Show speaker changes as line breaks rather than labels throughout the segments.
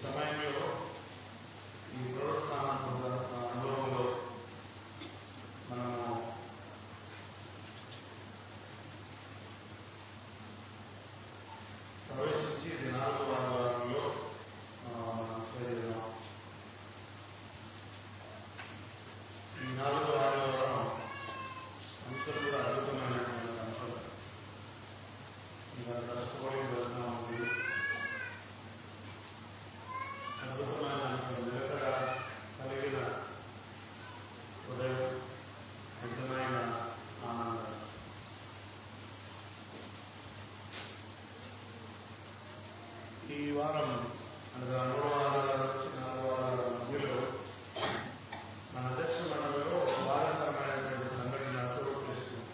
సమయంలో ఈ పునరుత్థాన అనుభవంలో మనము ప్రవేశించి ఇది 4వ వారంలో చేరుదాం. ఈ 4వ వారంలో అంశాలు కూడా అద్భుతమైనటువంటి అంశాలు. ఇంకా కష్టపడి వెళ్తూ ఉంది. అద్భుతమైన నిలకడ కలిగిన హృదయం, నిజమైన ఆనందం. ఈ వారం అనగా 3వ వారాల నుంచి 4వ వారాల మధ్యలో మన అధ్యక్ష మండలిలో ఒక బాధాకరమైనటువంటి సంఘటన చోటు చేసుకుంది.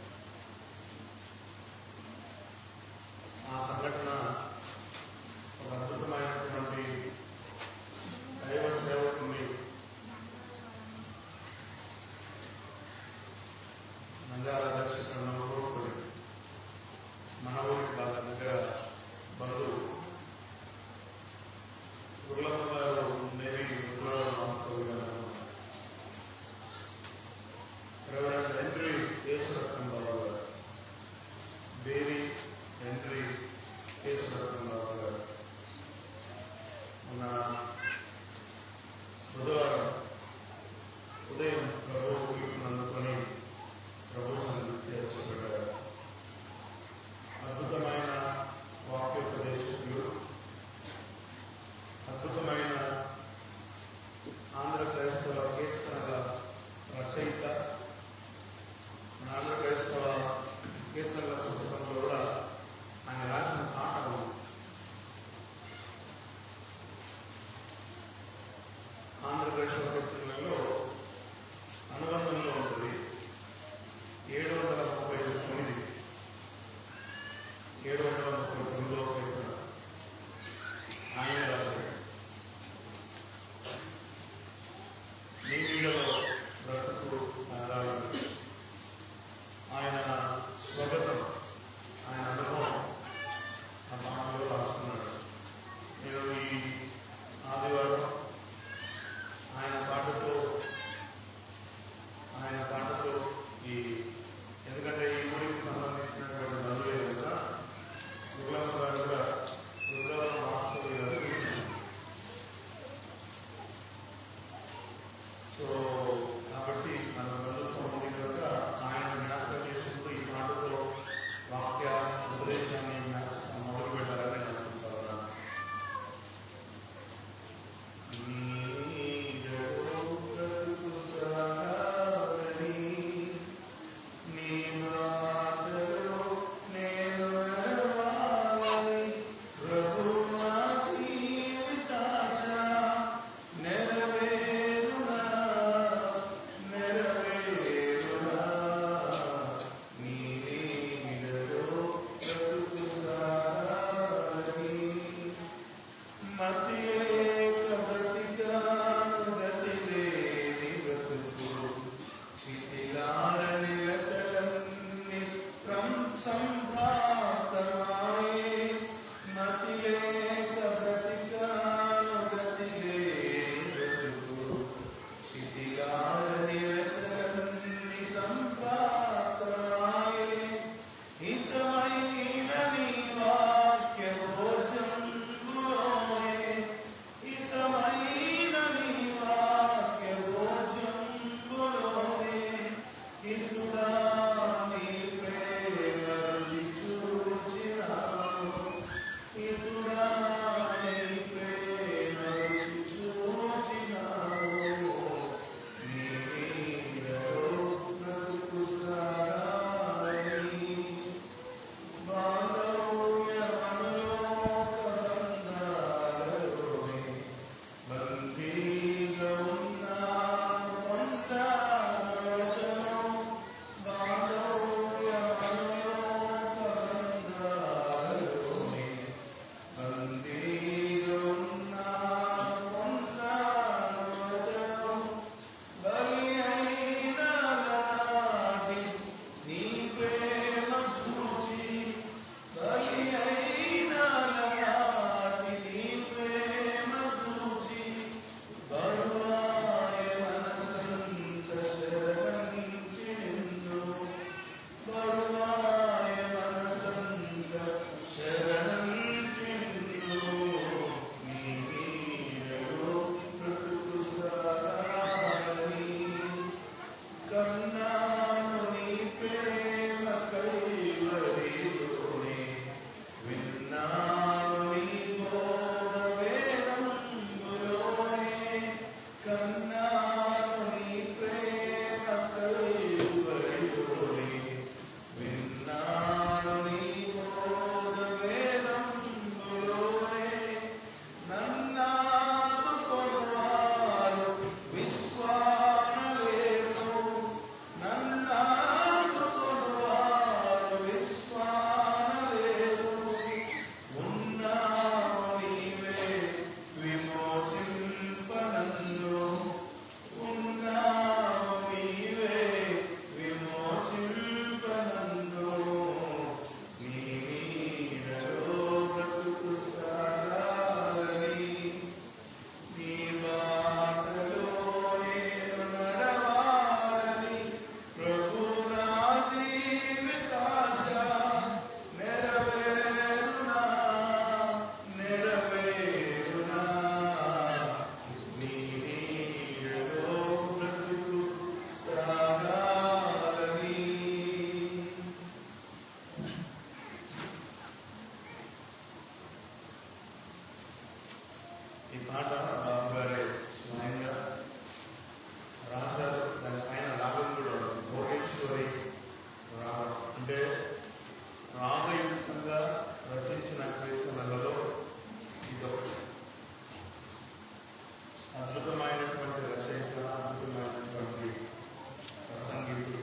ఆ సంఘటన ఒక అద్భుతమైనటువంటి దైవ సేవకుని నంద్యాల దర్శకులను కోరుకుని మన ఊరికి బాగా దగ్గర బంధువు గుర్లమ్మ గారు ఈ పాట బాబు గారే స్వయంగా రాశారు. దానిపైన రాగం కూడా భోగేశ్వరి రాగం, అంటే రాగయుక్తంగా రచించిన కీర్తనలలో ఇదొకటి. అద్భుతమైనటువంటి రచయిత, అద్భుతమైనటువంటి ప్రసంగికుడు.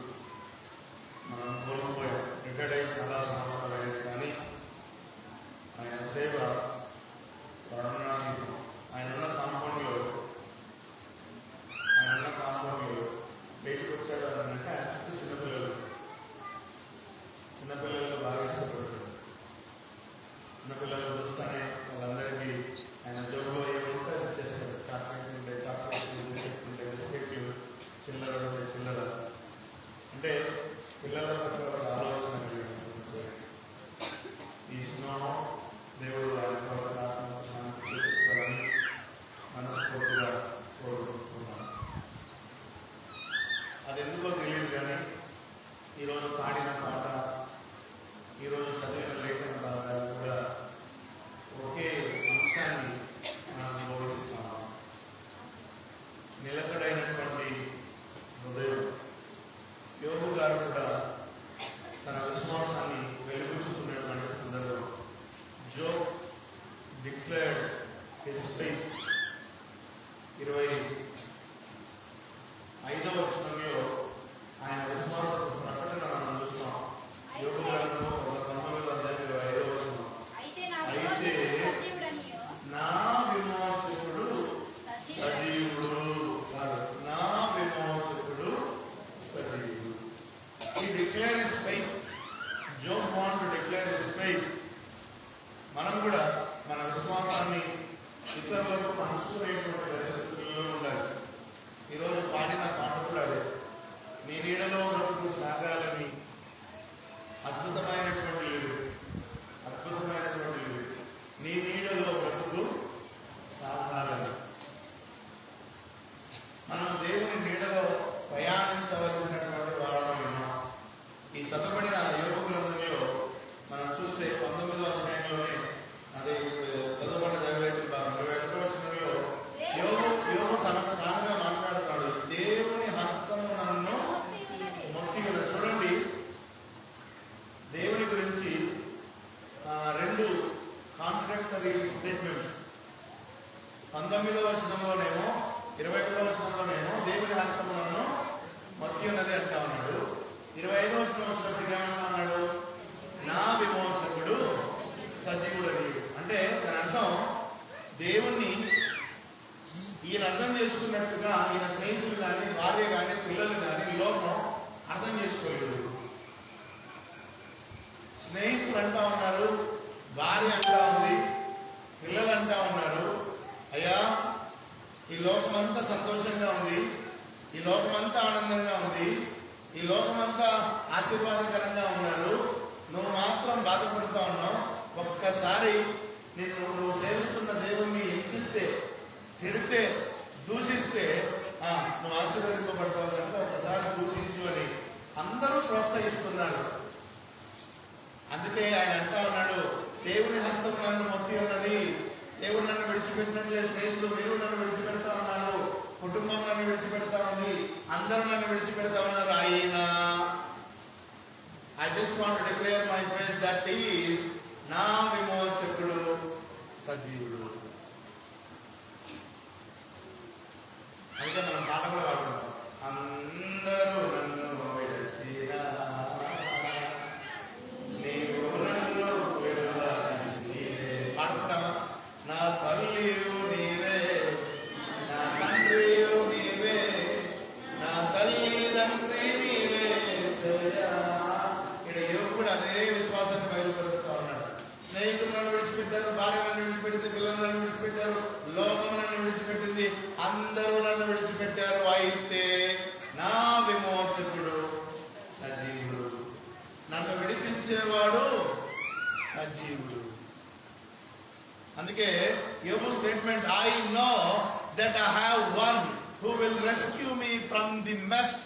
మనం కోల్పోయాం. రిటైర్డ్ అయి చాలా సంవత్సరాలు అయ్యాయి, కానీ ఆయన సేవ వర్ణనాతీతం. ఆయన ఉన్న కాంపౌండ్లో బయటకు వచ్చాడు అని అంటే ఆయన చుట్టూ చిన్నపిల్లలు బాగా ఇష్టపడతాడు. చిన్నపిల్లలు చూస్తానే వాళ్ళందరికీ ఆయన జోబులో ఏమొస్తే అది చేస్తాడు. చాక్లెట్ ఉంటే చాక్లెట్లు, బిస్కెట్ ఉంటే బిస్కెట్లు, చిల్లర ఉంటే చిల్లర. అంటే పిల్లల పట్ల ఒక ఆలోచన ఈ స్నో దేవుడు ఆయన శాంతి చూపించాలని మనస్ఫూర్తిగా కోరుకుంటున్నాను. అది ఎందుకో తెలియదు, కానీ ఈరోజు పాడిన పాట, ఈరోజు చదివిన లేఖన భాగాలు కూడా ఒకే అంశాన్ని మనం బోధిస్తున్నాం. నిలకడైనటువంటి హృదయం. యోబు గారు కూడా తన విశ్వాసాన్ని వెలుగుచుకున్నటువంటి సందర్భం. Job declared his faith. 25వ వచనంలో ఆయన విశ్వాస ప్రకటన మనం చూస్తాం. యోబు గ్రంథము 19వ అధ్యాయం 25వ వచనం. అయితే నా విమోచకుడు సజీవుడు కాదు, నా విమోచకుడు సజీవుడు. He declared his faith. Job wanted to declare his faith. మనం కూడా మన విశ్వాసాన్ని ఇతరులకు పంచుకునేటువంటి పరిస్థితుల్లో ఉండాలి. ఈరోజు పాడిన పాట కూడా అదే. నీ నీడలో బ్రతుకు సాగాలని. అద్భుతమైనటువంటి నీ నీడలో బ్రతుకు సాగాలని. మనం దేవుని నీడలో ప్రయాణించవలసినటువంటి వారము ఉన్నాం. ఈ చదవబడిన యోబు గ్రంథంలో మనం చూస్తే 19వ అధ్యాయంలోనే అదే చదవబడిన దైవవేత్త భాగం 21వ వచనంలో యోబు తనకు తానుగా మాట్లాడుతాడు. దేవుని హస్తము నన్ను మొత్తిగా. చూడండి, దేవుని గురించి 2 కాంట్రాక్టరీ స్టేట్మెంట్స్. 19వ వచనంలోనేమో 21వ వచనంలోనేమో దేవుని హస్తము నన్ను మొత్తి ఉన్నది అంటా ఉన్నాడు. 25వ వచనం వచ్చినప్పుడు ఏమన్నాడు? నా విమోచకుడు సజీవుడు అని. అంటే దాని అర్థం దేవుణ్ణి ఈయన అర్థం చేసుకున్నట్టుగా ఈయన స్నేహితులు కానీ, భార్య కానీ, పిల్లలు కానీ లోకం అర్థం చేసుకోలేదు. స్నేహితులు అంటా ఉన్నారు, భార్య అంటా ఉంది, పిల్లలు అంటా ఉన్నారు, అయ్యా ఈ లోకమంతా సంతోషంగా ఉంది, ఈ లోకమంతా ఆనందంగా ఉంది, ఈ లోకమంతా ఆశీర్వాదకరంగా ఉన్నారు, నువ్వు మాత్రం బాధపడుతూ ఉన్నావు. ఒక్కసారి నువ్వు సేవిస్తున్న దేవుణ్ణి హింసిస్తే, తిడితే, దూషిస్తే నువ్వు ఆశీర్వదింపబడతావు కనుక ఒకసారి దూషించు అని అందరూ ప్రోత్సహిస్తున్నారు. అందుకే ఆయన అంటా ఉన్నాడు, దేవుని హస్తం నన్ను మొత్తి ఉన్నది. దేవుడు నన్ను విడిచిపెట్టినట్లే స్నేహితులు మీరు నన్ను విడిచిపెడతా ఉన్నారు, కుటుంబం నన్ను విడిచిపెడతా ఉంది, అందరూ నన్ను విడిచిపెడతా ఉన్నారు. అయినా I just want to declare my faith that he is నా విమోచకుడు సజీవుడు. అయితే మనం పాట కూడా పాడుకుంటాం. అందరూ నన్ను విడిచినా నీవు నన్ను విడువని. పాడుకుంటామా? నా తల్లియు నీవే, నా తండ్రియు నీవే, నా తల్లి తండ్రి నీవే. ఇక్కడ యోగు కూడా అదే విశ్వాసాన్ని బయలుపరుస్తూ ఉన్నాడు. స్నేహితులు నన్ను విడిచిపెట్టారు, భార్య నన్ను విడిచిపెట్టింది, పిల్లలు నన్ను విడిచిపెట్టారు, లోకం నన్ను విడిచిపెట్టింది, అందరూ నన్ను విడిచిపెట్టారు. అయితే నా విమోచకుడు సజీవుడు, నన్ను విడిపించేవాడు సజీవుడు. అందుకే యోబు statement, I know that I have one who will rescue me from the mess.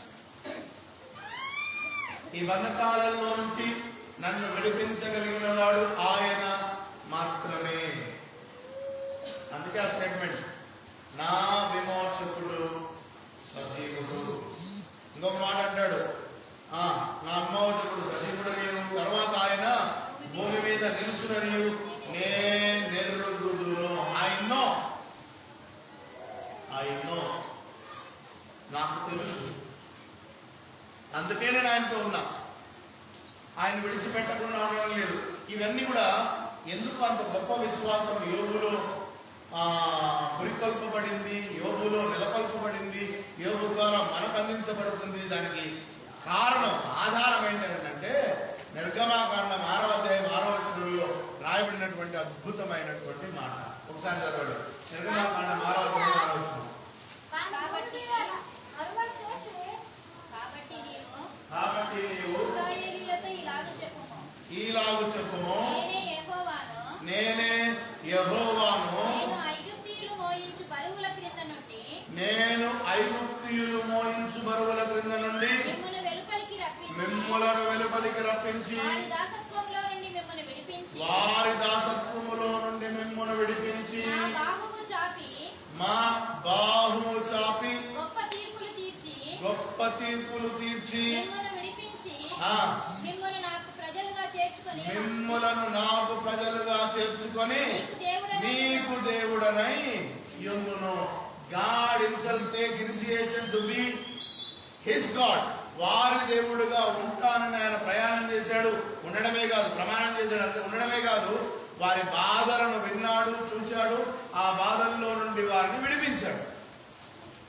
ఈ బంధకాలలో నుంచి నన్ను విడిపించగలిగిన వాడు ఆయన మాత్రమే. అందుకే ఆ స్టేట్మెంట్, అందుకే నేను ఆయనతో ఉన్నా, ఆయన విడిచిపెట్టకుండా ఉండడం లేదు. ఇవన్నీ కూడా ఎందుకు అంత గొప్ప విశ్వాసం యోబులో పురికొల్పబడింది, యోబులో నెలకొల్పబడింది, యోబు ద్వారా మనకు అందించబడుతుంది? దానికి కారణం, ఆధారం ఏంటంటే నిర్గమాకాండం 6వ అధ్యాయం 6వ వచనంలో రాయబడినటువంటి అద్భుతమైనటువంటి మాట. ఒకసారి చదవండి. నిర్గమాకాండం 6వ అధ్యాయం 6వ వచనం. కాబట్టి నీవు ఈలాగు చెప్పుము, నేనే యెహోవాను, నేను ఐగుప్తీయులు మోయించు బరువుల క్రింద నుండి మిమ్ములను వెలుపలికి రప్పించి వారి దాసత్వములో నుండి మిమ్మును విడిపించి మా బాహువు చాపి గొప్ప తీర్పులు తీర్చి మిమ్ములను నాకు ప్రజలుగా చేర్చుకొని నీకు దేవుడనై యుందును. God himself take initiation to be his God. వారి దేవుడుగా ఉంటానని ఆయన ప్రయాణం చేశాడు. ఉండడమే కాదు, ప్రమాణం చేశాడు. అంతే ఉండడమే కాదు, వారి బాధలను విన్నాడు, చూచాడు, ఆ బాధల్లో నుండి వారిని విడిపించాడు.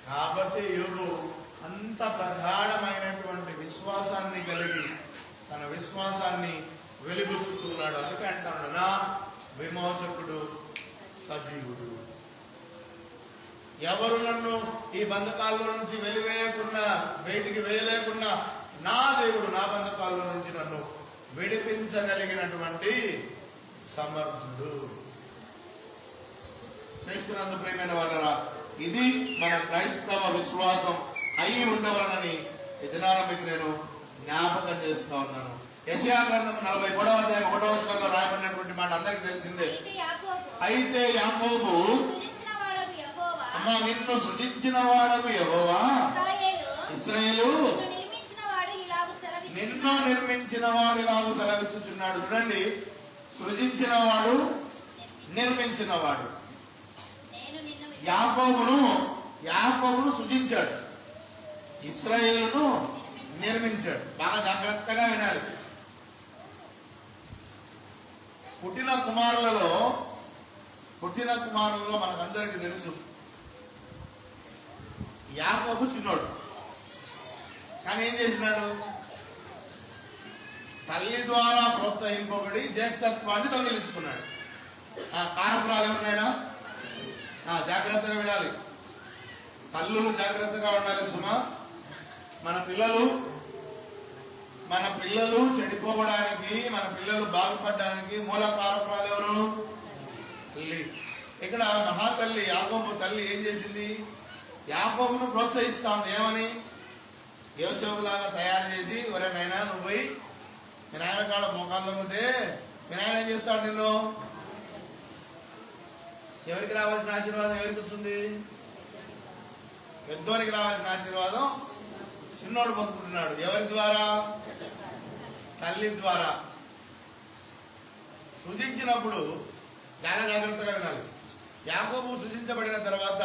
కాబట్టి యోబు అంత ప్రగాఢమైనటువంటి విశ్వాసాన్ని కలిగి తన విశ్వాసాన్ని వెలుగుచుతున్నాడు. అందుకే అంటాడు, నా విమోచకుడు సజీవుడు. ఎవరు నన్ను ఈ బంధకాల్లో నుంచి వెలివేయకుండా, బయటికి వేయలేకుండా నా దేవుడు నా బంధకాల్లో నుంచి నన్ను విడిపించగలిగినటువంటి సమర్థుడు. క్రీస్తునందు ప్రియమైన వారరా, ఇది మన క్రైస్తవ విశ్వాసం అయి ఉండవలనని ఈ దినాన మీకు నేను జ్ఞాపకం చేస్తూ ఉన్నాను. యెషయా గ్రంథం 43వ అధ్యాయం 1వ వచనంలో రాయబడినటువంటి మాట అందరికీ తెలిసిందే. అయితే యాకోబు, అమ్మా, నిన్ను సృజించిన వాడకు యెహోవా, ఇశ్రాయేలు నిన్ను నిర్మించిన వాడు ఇలాగూ సెలవిచ్చుచున్నాడు. చూడండి, సృజించిన వాడు, నిర్మించిన వాడు. యాకోబును సృజించాడు, ఇశ్రాయేలును నిర్మించాడు. బాగా జాగ్రత్తగా వినాలి. పుట్టిన కుమారులలో మనకందరికీ తెలుసు, యాకోబు చిన్నోడు. కానీ ఏం చేసినాడు? తల్లి ద్వారా ప్రోత్సహింపబడి జ్యేష్ఠత్వాన్ని దొంగిలించుకున్నాడు. కారకురాలు ఎవరినైనా జాగ్రత్తగా వినాలి. తల్లులు జాగ్రత్తగా ఉండాలి సుమా. మన పిల్లలు చెడిపోవడానికి, మన పిల్లలు బాగుపడడానికి మూల కారకురాలు ఎవరు? తల్లి. ఇక్కడ మహాతల్లి యాకోబు తల్లి ఏం చేసింది? యాకోబును ప్రోత్సహిస్తా ఉంది. ఏమని? యోసేపులాగా తయారు చేసి, ఒరే నాయనా, నువ్వు పోయి మీ నాయన కాడ మోకాల్లో ఉంటే మీ నాయన ఏం చేస్తాడు? నిన్ను ఎవరికి రావాల్సిన ఆశీర్వాదం ఎవరికి వస్తుంది? పెద్దోనికి రావాల్సిన ఆశీర్వాదం చిన్నోడు పొందుకుంటున్నాడు. ఎవరి ద్వారా? తల్లి ద్వారా. సృజించినప్పుడు చాలా జాగ్రత్తగా వినాలి. యాకోబు సృజించబడిన తర్వాత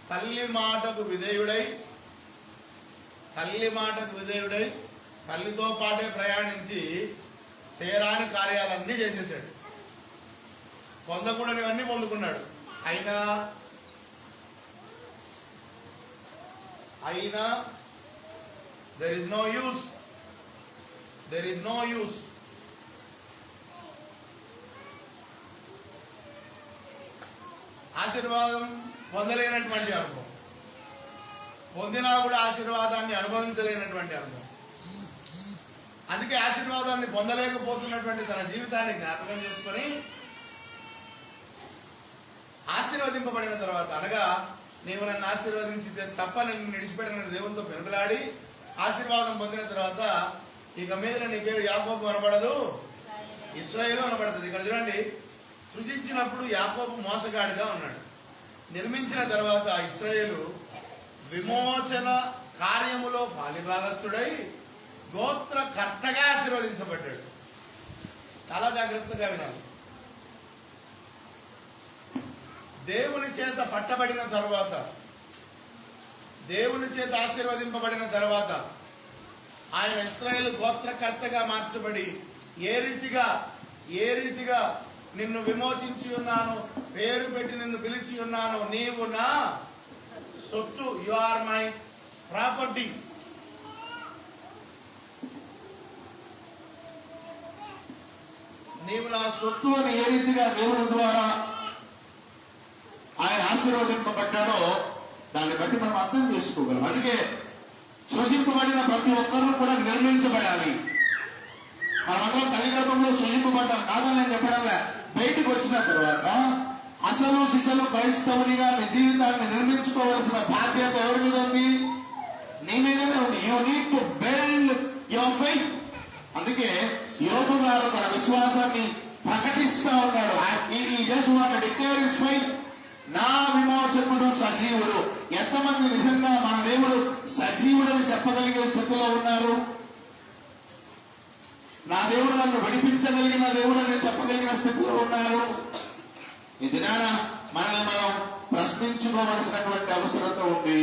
తల్లి మాటకు విధేయుడై తల్లితో పాటే ప్రయాణించి చేయరాని కార్యాలన్నీ చేసేసాడు. పొందకూడనివన్నీ పొందుకున్నాడు. అయినా there is no use. ఆశీర్వాదం పొందలేనటువంటి అనుభవం, పొందినా కూడా ఆశీర్వాదాన్ని అనుభవించలేనటువంటి అనుభవం. అందుకే ఆశీర్వాదాన్ని పొందలేకపోతున్నటువంటి తన జీవితాన్ని జ్ఞాపకం చేసుకొని ఆశీర్వదింపబడిన తర్వాత, అనగా నీవు నన్ను ఆశీర్వదించితే తప్ప నేను విడిచిపెట్టిన దేవునితో పెనుగులాడి ఆశీర్వాదం పొందిన తర్వాత ఇక మీద నీ పేరు యాకోబు అనబడదు, ఇశ్రాయేలు అనబడుతుంది. ఇక్కడ చూడండి, సృజించినప్పుడు యాకోబు మోసగాడిగా ఉన్నాడు. నిర్మించిన తర్వాత ఇశ్రాయేలు విమోచన కార్యములో పాలిభాగస్తుడై గోత్రకర్తగా ఆశీర్వదించబడ్డాడు. చాలా జాగ్రత్తగా వినాలి. దేవుని చేత పట్టబడిన తర్వాత, దేవుని చేత ఆశీర్వదింపబడిన తర్వాత ఆయన ఇశ్రాయేలు గోత్రకర్తగా మార్చబడి ఏ రీతిగా నిన్ను విమోచించి ఉన్నాను, పేరు పెట్టి నిన్ను పిలిచి ఉన్నాను. నీవు నా సొత్తు, యు ఆర్ మై ప్రాపర్టీ. నీవు నా సొత్తు అని ఏ రీతిగా దేవుని ద్వారా ఆయన ఆశీర్వదింపబడ్డాడో దాన్ని బట్టి మనం అర్థం చేసుకోగలం. అందుకే సృజింపబడిన ప్రతి ఒక్కరూ కూడా నిర్మించబడాలి. మనమందరం తల్లి గర్భంలో సృజింపబడ్డాం కాదని నేను చెప్పడంలే. బయటకు వచ్చిన తర్వాత అసలు సిసలు క్రైస్తవునిగా నీ జీవితాన్ని నిర్మించుకోవలసిన బాధ్యత ఎవరి మీద ఉంది? నీ మీదనే ఉంది. You need to build your faith. అందుకే యోబు గారు తన విశ్వాసాన్ని ప్రకటిస్తా ఉన్నాడు. ఈ just want to declare his faith. నా విమోచకుడు సజీవుడు. ఎంతమంది నిజంగా మన దేవుడు సజీవుడని చెప్పగలిగే స్థితిలో ఉన్నారు? నా దేవుడు నన్ను విడిపించగలిగిన దేవుడు అని చెప్పగలిగిన స్థితిలో ఉన్నారు? ఈ దినాన మనల్ని మనం ప్రశ్నించుకోవలసినటువంటి అవసరత ఉంది.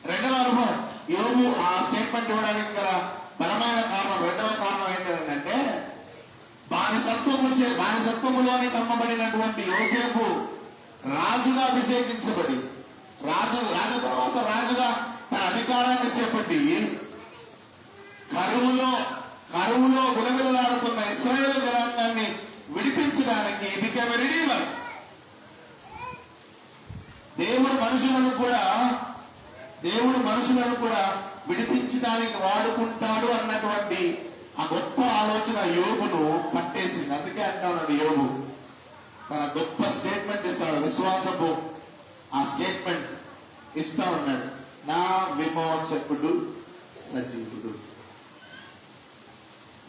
రెండవ అనుభవం, యోబు ఆ స్టేట్మెంట్ ఇవ్వడానికి గల బలమైన కారణం, రెండవ కారణం ఏంటంటే బానిసత్వములోని నమ్మబడినటువంటి యోసేపు రాజుగా అభిషేకించబడి రాజు తర్వాత రాజుగా తన అధికారాన్ని చేపట్టి కరువులో గులగులలాడుతున్న ఇశ్రాయేలు జనాంగాన్ని విడిపించడానికి బికెమ్ ఎ రిడీమర్. దేవుడు మనుషులను కూడా విడిపించడానికి వాడుకుంటాడు అన్నటువంటి ఆ గొప్ప ఆలోచన యోబును పట్టేసింది. అందుకే అంటాడు యోబు తన గొప్ప స్టేట్మెంట్ ఇస్తాడు, విశ్వాసపు ఆ స్టేట్మెంట్ ఇస్తా ఉన్నాడు. నా విమోచకుడు సజీవుడు.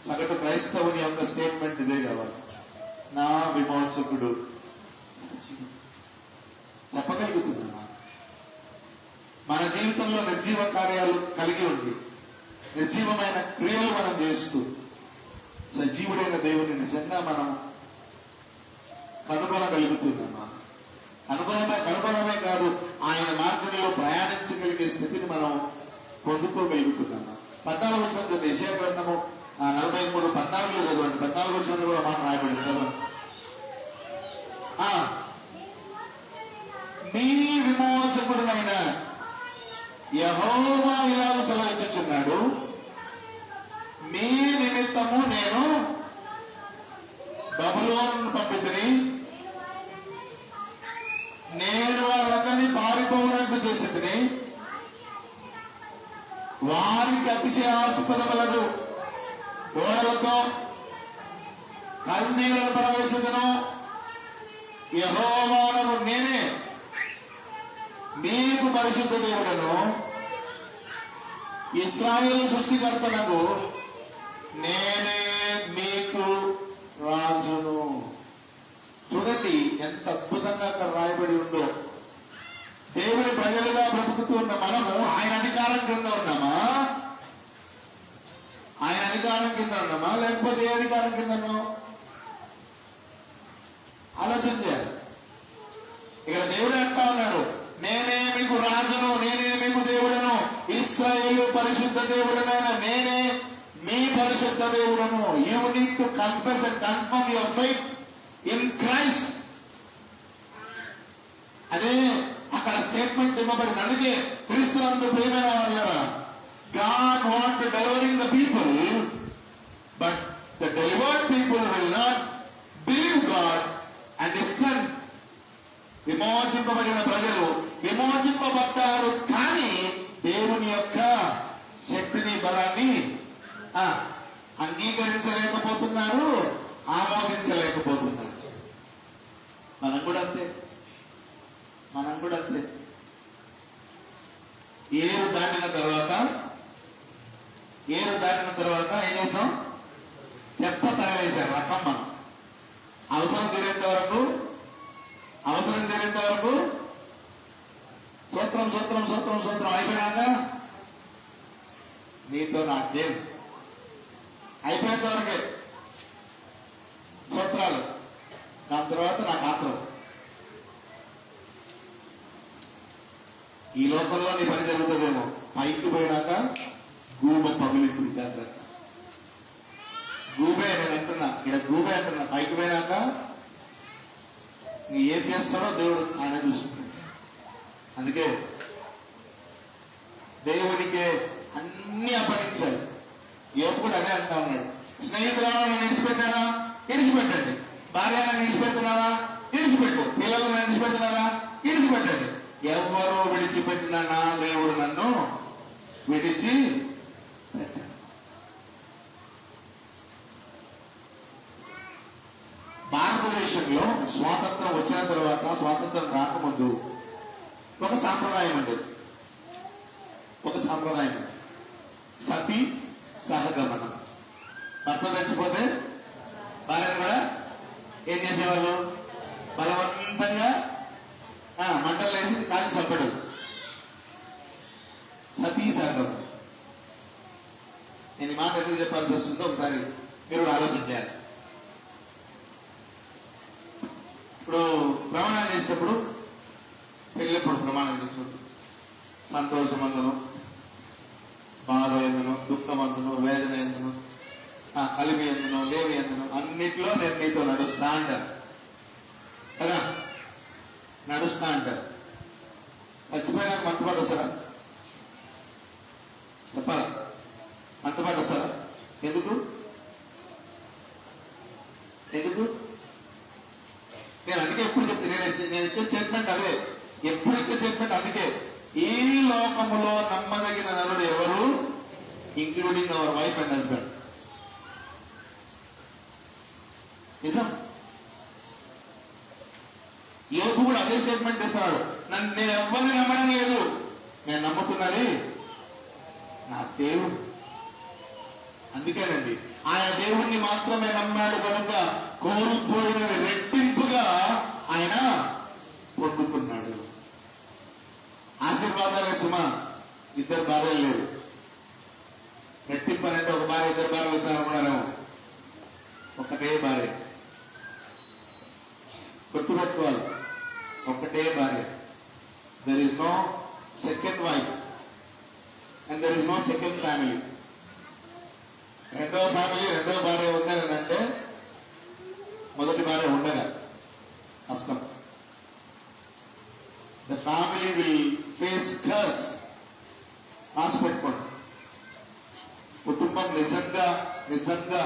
సగటు క్రైస్తవుని యొక్క స్టేట్మెంట్ ఇదే కావాలి. నా విమోచకుడు సజీవుడు. చెప్పగలుగుతున్నా? మన జీవితంలో నిర్జీవ కార్యాలు కలిగి ఉంది, నిర్జీవమైన క్రియలు మనం చేస్తూ సజీవుడైన దేవుని నిజంగా మనం కనుగొనగలుగుతున్నామా? కనుగొనమే కాదు, ఆయన మార్గంలో ప్రయాణించగలిగే స్థితిని మనం పొందుకోగలుగుతున్నామా? 14వ వచనం యెషయా గ్రంథము 43:14 చదవండి. 14వ వచనంలో కూడా మాట రాయబడింది కదా, మీ విమోచకుడునైన యెహోవా ఇలాగ సెలవిచ్చుచున్నాడు, మీ నిమిత్తము నేను బబులోను పంపితిని, నేను వాళ్ళని పారిపోవడానికి చేసేదిని, వారికి అతిశయాస్పదములకు ఓడలతో కల్దీలను పడవేసేదను. యెహోవాను నేనే మీకు పరిశుద్ధ దేవుడను, ఇశ్రాయేలు సృష్టికర్తనకు నేనే మీకు రాజును. చూడండి ఎంత అద్భుతంగా అక్కడ రాయబడి ఉందో. దేవుని ప్రజలుగా బ్రతుకుతూ ఉన్న మనము ఆయన అధికారం కింద ఉన్నామా? ఆయన అధికారం కింద ఉన్నామా లేకపోతే ఏ అధికారం కింద ఉన్నాం? ఆలోచన చేయాలి. ఇక్కడ దేవుడు అంటా ఉన్నాడు, నేనే మీకు రాజును, నేనే మీకు దేవుడను, ఇశ్రాయేలు పరిశుద్ధ దేవుడనైన నేనే మీ పరిశుద్ధ దేవుడను. You need to confess and confirm your faith in Christ. అదే అక్కడ స్టేట్మెంట్ ఇవ్వబడింది. అందుకే క్రీస్తునందు ప్రియమైన వారులారా, God want to delivering the people, but the delivered people will not believe God and His strength. విమోచింపబడిన ప్రజలు విమోచింపబడ్డారు, కానీ దేవుని యొక్క శక్తిని బలాన్ని అంగీకరించలేకపోతున్నారు, ఆమోదించలేకపోతున్నారు. మనం కూడా అంతే. ఏరు దాటిన తర్వాత ఏం చేస్తాం? తెప్ప తయారేశారు రకం. మనం అవసరం తీరేంత వరకు సూత్రం అయిపోయినాక నీతో నాకేం అయిపోయేంత వరకే సూత్రాలు, దాని తర్వాత నాకు ఆత్రం.
ఈ లోకంలో నీ పని జరుగుతుందేమో, పైకి పోయినాక గూబ పగులుతుంది జాగ్రత్త. గూబే నేను అంటున్నా, ఇక్కడ గూబే అంటున్నా. పైకి పోయినాక నీ ఏం చేస్తాడో దేవుడు ఆయన చూసుకుంటాడు. అందుకే దేవుడికే అన్ని అప్పగించాలి. యోబు కూడా అదే అంటా ఉన్నాడు. స్నేహితులను విడిచిపెట్టారా? విడిచిపెట్టండి. భార్యను విడిచిపెడుతున్నారా? విడిచిపెట్టు. పిల్లలను విడిచిపెడుతున్నారా? విడిచిపెట్టండి. ఎవరు విడిచిపెట్టినా నా దేవుడు నన్ను విడిచి భారతదేశంలో స్వాతంత్రం వచ్చిన తర్వాత, స్వాతంత్రం రాకముందు ఒక సాంప్రదాయం ఉండేది. సతీ సహగమనం. భర్త చచ్చిపోతే భార్యను కూడా ఏం చేసేవాళ్ళు? బలవంతంగా మంటలు వేసి కాల్చి చంపడు. సతీ సహగమనం. నేను ఈ మాట ఎందుకు చెప్పాల్సి వస్తుందో ఒకసారి మీరు కూడా ఆలోచించాలి. ఇప్పుడు ప్రమాణం చేసేటప్పుడు, పెళ్ళిప్పుడు ప్రమాణం చేసినప్పుడు సంతోషం అందును, బాధ ఎందును, దుఃఖం అందును, వేదన ఎందును, కలిమి ఎందును, లేవి ఎందును, అన్నిట్లో నేను నీతో నడుస్తా అంటారు కదా. నడుస్తా అంటారు. చచ్చిపోయినాక మంతపాటు వస్తారా? చెప్పాలా? మంతపాటు వస్తారా? ఎందుకు? నేను అందుకే ఎప్పుడు నేను ఇచ్చే స్టేట్మెంట్ అదే. ఎప్పుడు ఇచ్చే స్టేట్మెంట్ అందుకే. ఈ లోకములో నమ్మదగిన నరుడు ఎవరు? Including our wife and husband. నిజం. యోబు కూడా అదే స్టేట్మెంట్ ఇస్తున్నాడు. నేను ఎవరిని నమ్మడం లేదు, నేను నమ్ముతున్నది నా దేవుడు. అందుకేనండి ఆయన దేవుణ్ణి మాత్రమే నమ్మాడు కనుక కోల్పోయినవి రెట్టింపుగా ఆయన పొందుకున్నాడు. ఆశీర్వాదాలే సుమా. ఇద్దరు భార్యలు లేరు. రెట్టింపు అంటే ఒక భార్య ఇద్దరు భార్యలు వచ్చారనుకున్నారేమో. ఒకటే భార్య. గుర్తుపెట్టుకోవాలి, ఒకటే భార్య. There is no second wife and there is no second family. రెండవ ఫ్యామిలీ, రెండవ భార్య ఉందని అంటే మొదటి భార్య ఉండగా కష్టం. The family will face curse. రాసిపెట్టుకోండి. కుటుంబం నిజంగా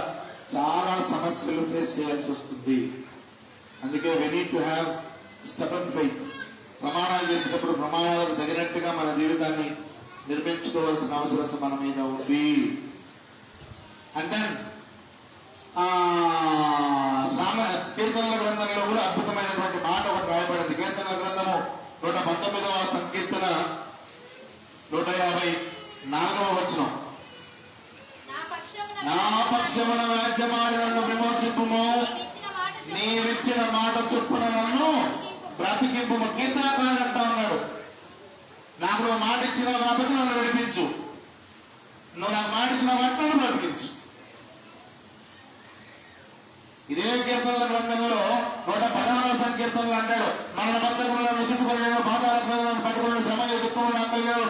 చాలా సమస్యలు ఫేస్ చేయాల్సి వస్తుంది. అందుకే we need to have stubborn faith. ప్రమాణాలు చేసేటప్పుడు ప్రమాణాలకు తగినట్టుగా మన జీవితాన్ని నిర్మించుకోవాల్సిన అవసరం మన మీద ఉంది. అండ్ దెన్ కీర్తనల గ్రంథంలో కూడా అద్భుతమైనటువంటి మాట ఒకటి రాయబడింది. కీర్తనల గ్రంథము 119వ సంకీర్తన 154వ వచనం. నా పక్షమున వ్యాజ్యమాడి నన్ను విమోచింపుము, నీవిచ్చిన మాట చొప్పున నన్ను బ్రతికింపు. కీర్తనకారుడు అంటా ఉన్నాడు, నాకు నువ్వు మాట ఇచ్చినావు కాబట్టి నన్ను విడిపించు. నువ్వు నాకు మాట ఇచ్చినావు కాబట్టి నన్ను బ్రతికించు. ఇదే కీర్తనల గ్రంథంలో 116వ సంకీర్తనలు అంటాడు, మరణ బంధకములను చుట్టుకొని పాతాళ ప్రజలను పట్టుకుని శ్రమ దుఃఖములను అంతలేడు.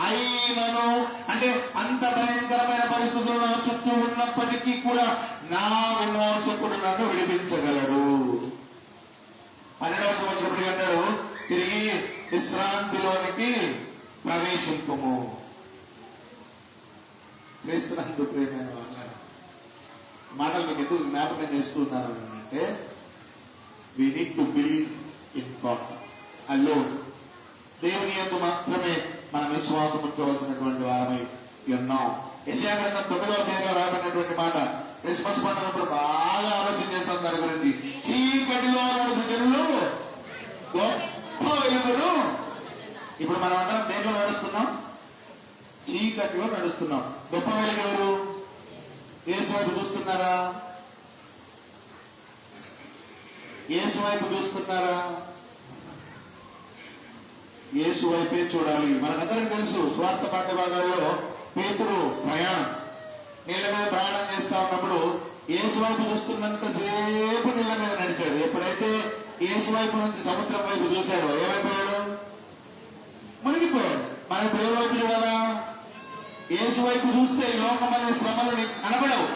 అయినను అంటే అంత భయంకరమైన పరిస్థితుల్లో చుట్టూ ఉన్నప్పటికీ కూడా నా విమోచకుడు నన్ను విడిపించగలడు. 12వ సంవత్సరం అంటాడు, తిరిగి విశ్రాంతిలోనికి ప్రవేశింపుము. క్రీస్తునందు ప్రియమైన వాళ్ళ మాటలు మీకు ఎందుకు జ్ఞాపకం చేస్తున్నాను అంటే, we need to believe in God alone. దేవుని యందు మాత్రమే మనం విశ్వాసం ఉంచవలసినటువంటి వారమై ఉన్నాం. యెషయా గ్రంథం 9వ అధ్యాయంలో రాబడినటువంటి మాట, క్రిస్మస్ పండుగప్పుడు బాగా ఆలోచన చేస్తాం దాని గురించి. చీకటిలో నడుచు జనులు గొప్ప వెలుగును. ఇప్పుడు మనం అందరం దేంట్లో నడుస్తున్నాం? చీకటిలో నడుస్తున్నాం. గొప్ప వెలుగు ఎవరు? యేసు వైపు చూస్తున్నారా? యేసు వైపు చూస్తున్నారా? యేసు వైపే చూడాలి. మనకందరికీ తెలుసు, స్వార్థ పాఠ్య భాగాల్లో పేతురు ప్రయాణం, నీళ్ళ మీద ప్రయాణం చేస్తా ఉన్నప్పుడు యేసు వైపు చూస్తున్నంతసేపు నీళ్ళ మీద నడిచాడు. ఎప్పుడైతే యేసు వైపు నుంచి సముద్రం వైపు చూశాడు, ఏమైపోయాడు? మునిగిపోయాడు. మనం ఇప్పుడు ఏ వైపు చూడాలా? యేసు వైపు చూస్తే ఈ లోకం అనే శ్రమలు నీకు కనబడవు.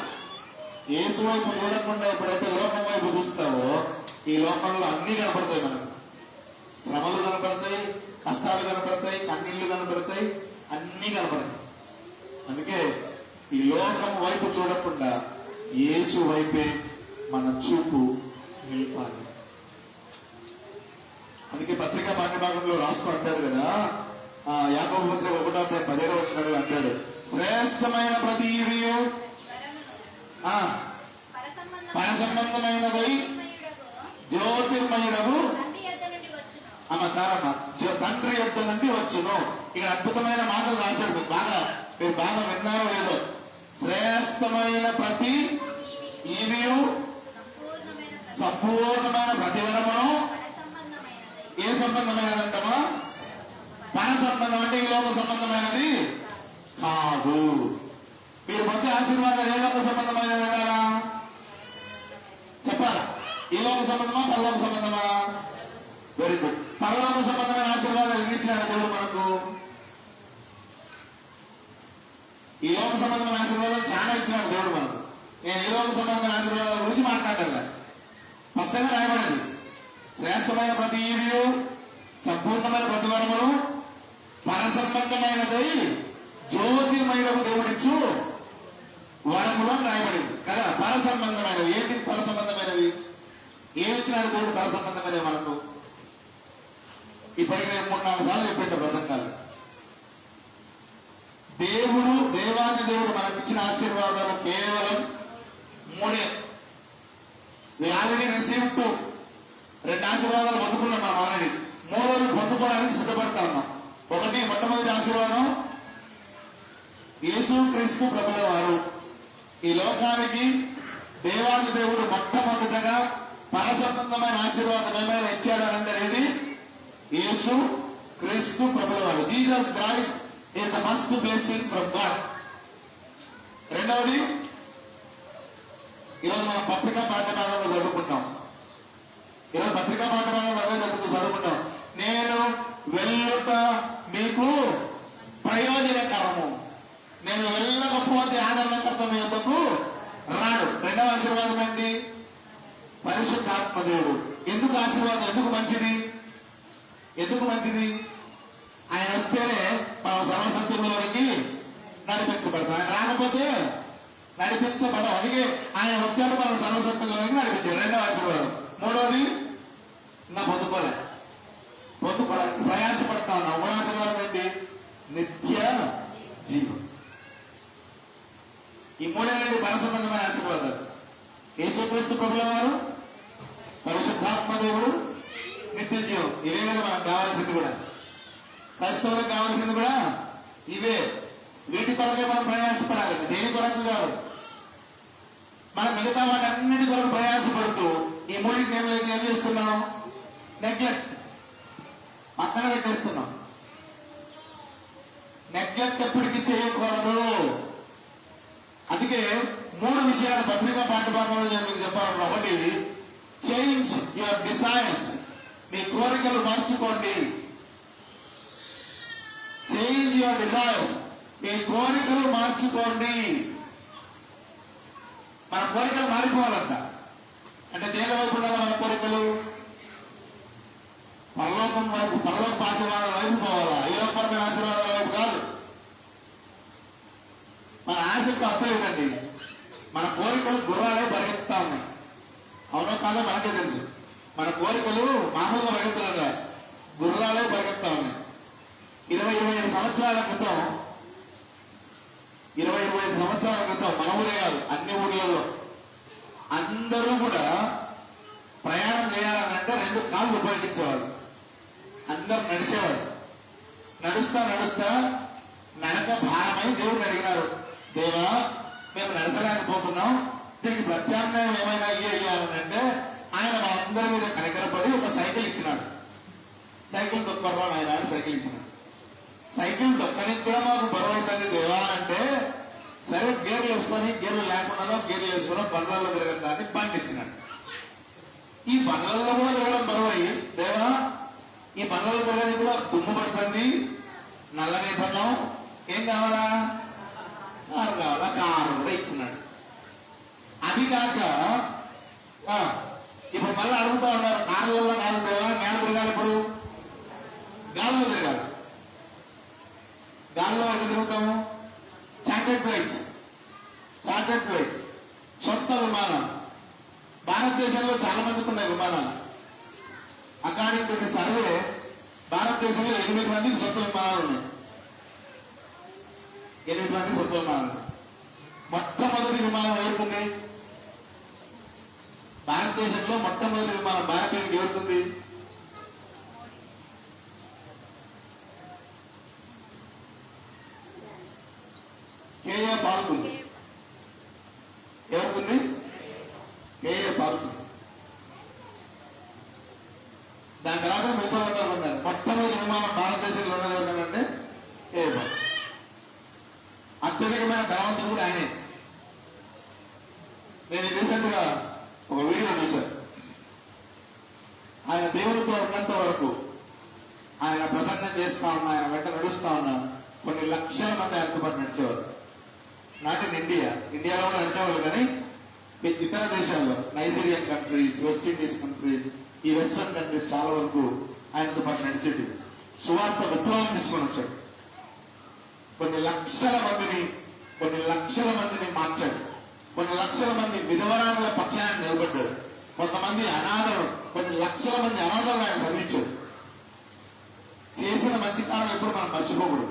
యేసు వైపు చూడకుండా ఎప్పుడైతే లోకం వైపు చూస్తావో ఈ లోకంలో అన్నీ కనపడతాయి. మనకు శ్రమలు కనపడతాయి, కష్టాలు కనపడతాయి, కన్నీళ్లు కనపడతాయి, అన్నీ కనపడతాయి. అందుకే ఈ లోకం వైపు చూడకుండా యేసు వైపే మన చూపు నిలపాలి. అందుకే పత్రికా పాఠ్యభాగంలో రాస్తూ అంటాడు కదా, యాకోబు పత్రిక 1:10 అంటాడు, శ్రేష్టమైన ప్రతి ఈవియు పర సంబంధమైనదై జ్యోతిర్మయుడగు చాలమ్మా తండ్రి యొద్ద నుండి వచ్చును. ఇక్కడ అద్భుతమైన మాటలు రాశాడు. మీరు బాగా విన్నారో లేదో. శ్రేష్టమైన ప్రతి ఈవియు సంపూర్ణమైన ప్రతివరమును ఏ సంబంధమైనదంటమా? పర సంబంధం. అంటే ఈ లోక సంబంధమైనది కాదు. మీరు పొందే ఆశీర్వాదాలు ఏ లోక సంబంధమైనవి ఉండాలా చెప్పాలా? ఈ లోక సంబంధమా పరలోక సంబంధమా? Very good. పరలోక సంబంధమైన ఆశీర్వాదాలు ఎన్ని ఇచ్చినాడు దేవుడు మనకు? ఈ లోక సంబంధమైన ఆశీర్వాదాలు చాలా ఇచ్చినాడు దేవుడు మనకు. నేను ఈ లోక సంబంధమైన ఆశీర్వాదాల గురించి మాట్లాడాలి. స్పష్టంగా రాయబడింది, శ్రేష్టమైన ప్రతి ఈవియు సంపూర్ణమైన ప్రతివరములు పర సంబంధమైనదై జ్యోతిర్మయుడకు దేవుడిచ్చు వరములు అని రాయబడింది కదా. పర సంబంధమైనవి ఏంటి? పర సంబంధమైనవి ఏమిచ్చినాడు దేవుడు? పర సంబంధమైనవి మనకు ఇప్పటికి నేను 3-4 సార్లు చెప్పేట ప్రసంగాలు. దేవాది దేవుడు మనకిచ్చిన ఆశీర్వాదాలు కేవలం 3. We already received 2. 2 ఆశీర్వాదాలు పొందుకున్నాం మనం ఆల్రెడీ. 3ని పొందుకోవడానికి సిద్ధపడతా ఉన్నాం. మొట్టమొదటి ఆశీర్వాదం యేసు క్రీస్తు ప్రభుల వారు ఈ లోకానికి దేవాది దేవుడు మొట్టమొదటగా పర సంబంధమైన ఆశీర్వాదం ఏమైనా ఇచ్చాడు అనేది యేసు క్రీస్తు ప్రభుల వారు. Jesus Christ is the first blessing from God. రెండవది ఈరోజు మనం పత్రికా పాఠ్యభాగంలో చదువుకుంటాం. ఈరోజు పత్రికా పాఠ్యభాగంలో చదువుకుంటాం. నేను వెళ్ళుట మీకు ప్రయోజనకరము, నేను వెళ్ళకపోతే ఆదరణకర్త మీ వద్దకు రాడు. రెండవ ఆశీర్వాదం ఏంటి? పరిశుద్ధాత్మ దేవుడు. ఎందుకు ఆశీర్వాదం? ఎందుకు మంచిది? ఆయన వస్తేనే మనం సర్వసత్యంలోనికి నడిపించబడతాం. ఆయన రాకపోతే నడిపించబడం. అందుకే ఆయన వచ్చాడు, మనం సర్వసత్యంలోనికి నడిపించాడు. రెండవ ఆశీర్వాదం. మూడవది ఇంకా పొందుకోవడానికి ప్రయాసపడతా ఉన్నాం. మూడవ ఆశీర్వాదం ఏంటి? నిత్య జీవం. ఈ మూడేనండి పర సంబంధమైన ఆశీర్వాదాలు. యేసుక్రీస్తు ప్రభుల వారు, పరిశుద్ధాత్మ దేవుడు, నిత్య జీవం. ఇవే కదా మనకు కావాల్సింది కూడా. క్రైస్తవులకు కావాల్సింది కూడా ఇవే. వీటి కొరకే మనం ప్రయాసపడాలి, దేని కొరకు కాదు. మనం మిగతా వాటన్నిటి కొరకు ప్రయాసపడుతూ ఈ మూడింటిని ఏం చేస్తున్నాం? నెగ్లెక్ట్, పక్కన పెట్టేస్తున్నాం. నెగ్లెక్ట్ ఎప్పటికీ చేయకూడదు. అందుకే 3 విషయాలు పత్రికా పాఠ్యభాగంలో నేను మీకు చెప్పాలన్నా. ఒకటి, చేంజ్ యువర్ డిజైర్స్, మీ కోరికలు మార్చుకోండి. చేంజ్ యువర్ డిజైర్స్, మీ కోరికలు మార్చుకోండి. మన కోరికలు మారిపోవాలంట. అంటే దేని వైపు ఉండాలి మన కోరికలు? పరలోకం వైపు, పరలోక ఆశీర్వాదాల వైపు పోవాలా, ఈ లోకపరమైన ఆశీర్వాదాల వైపు కాదు. మన ఆశకు అర్థలేదండి. మన కోరికలు గుర్రాలే పరిగెత్తా ఉన్నాయి. అవునో కాదో మనకే తెలుసు. మన కోరికలు మామూలుగా పరిగెత్తలేదా, గుర్రాలే పరిగెత్తా ఉన్నాయి. 20-25 సంవత్సరాల క్రితం మన ఊరే కాదు, అన్ని ఊర్లలో అందరూ కూడా ప్రయాణం చేయాలనంటే 2 కాళ్ళు ఉపయోగించేవాళ్ళు. అందరూ నడిచేవాడు. నడుస్తా నడక భారమై దేవుడిని అడిగినారు, దేవా మేము నడచలేకపోతున్నాం, దీనికి ప్రత్యామ్నాయం ఏమైనా ఇయ్యాలనంటే ఆయన మా అందరి మీద కనికరపడి ఒక సైకిల్ ఇచ్చినాడు. సైకిల్ దొక్కరా ఆయన అని సైకిల్ ఇచ్చినాడు. సైకిల్ దొక్కనికి కూడా మాకు బరువు అవుతుంది దేవా అంటే, సరే గేర్లు లేకుండా గేర్లు వేసుకున్నాం, బండ్లలో తిరగడానికి బండి ఇచ్చినాడు. ఈ బండలలో కూడా తిరగడం బరువై, దేవా ఈ బండలో తిరగడానికి కూడా దుమ్ము పడుతుంది, నల్లగా అయిపోతాం, ఏం కావాలా? కారు కావాలా? కారు కూడా ఇచ్చినాడు. అది కాక ఇప్పుడు మళ్ళీ అడుగుతా ఉన్నారు, కారులలో కాదు దేవా, నేల తిరగాలి, ఇప్పుడు గాల్లో తిరగాలి. గాల్లో ఎక్కడ తిరుగుతాము? చార్టెడ్ ఫ్లైట్స్, సొంత విమానం. భారతదేశంలో చాలా మందికి ఉన్నాయి విమానాలు. అకార్డింగ్ టు ది సర్వే భారతదేశంలో 8 మందికి సొంత విమానాలు ఉన్నాయి. 8 మందికి సొంత విమానాలు ఉన్నాయి. మొట్టమొదటి విమానం ఎవరుతుంది? భారతదేశంలో మొట్టమొదటి విమానం భారతదేశం ఎవరుతుంది? కేఏ పాల్గొంది. ఎవరుకుంది? కేఏ పాల్గొంది. దాని తర్వాత మిగతా వాళ్ళు ఉన్నారు. మొట్టమొదటి విమానం భారతదేశంలో ఉన్నది ఎవరికంటే కేఏ పాల్. అత్యధికమైన ధనవంతుడు కూడా ఆయనే. నేను రీసెంట్ గా ఒక వీడియో చూశాను. ఆయన దేవుడితో ఉన్నంత వరకు, ఆయన ప్రసంగం చేస్తా ఉన్నా, ఆయన వెంట నడుస్తా ఉన్నా, కొన్ని లక్షల మంది ఆయనతో పాటు నడిచేవారు. నాట్ ఇన్ ఇండియాలో కూడా నడిచేవాళ్ళు, కానీ ఇతర దేశాల్లో, Nigerian countries, west Indies countries, ఈ వెస్ట్రన్ కంట్రీస్ చాలా వరకు ఆయనతో పాటు నడిచేది. సువార్త విప్లవం తీసుకొని వచ్చాడు. కొన్ని లక్షల మందిని మార్చాడు. కొన్ని లక్షల మంది విధవరాల పక్షాన్ని నిలబడ్డాడు. కొంతమంది అనాథలు, కొన్ని లక్షల మంది అనాథలు ఆయన చదివించాడు. చేసిన మంచి కాలం ఎప్పుడు మనం మర్చిపోకూడదు.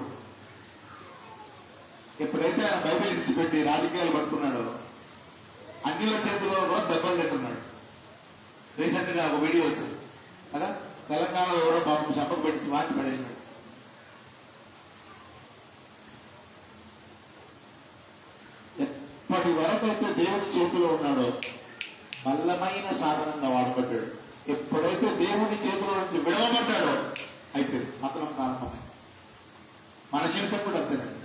ఎప్పుడైతే ఆయన బైబిల్ ఇచ్చిపెట్టి రాజకీయాలు పట్టుకున్నాడో, అన్నిల చేతిలో కూడా దెబ్బలు తింటున్నాడు. రీసెంట్ గా ఒక వీడియో వచ్చింది కదా, తెలంగాణలో ఎవరో పాపం చంపకు పెట్టి మార్చి పడేసినాడు. ఎప్పటి వరకు అయితే దేవుని చేతిలో ఉన్నాడో బలమైన సాధనంగా వాడబడ్డాడు. ఎప్పుడైతే దేవుని చేతిలో నుంచి విడవబడ్డాడో అయిపోయింది, పతనం ప్రారంభమైంది. మన జీవితం కూడా అంతేనండి.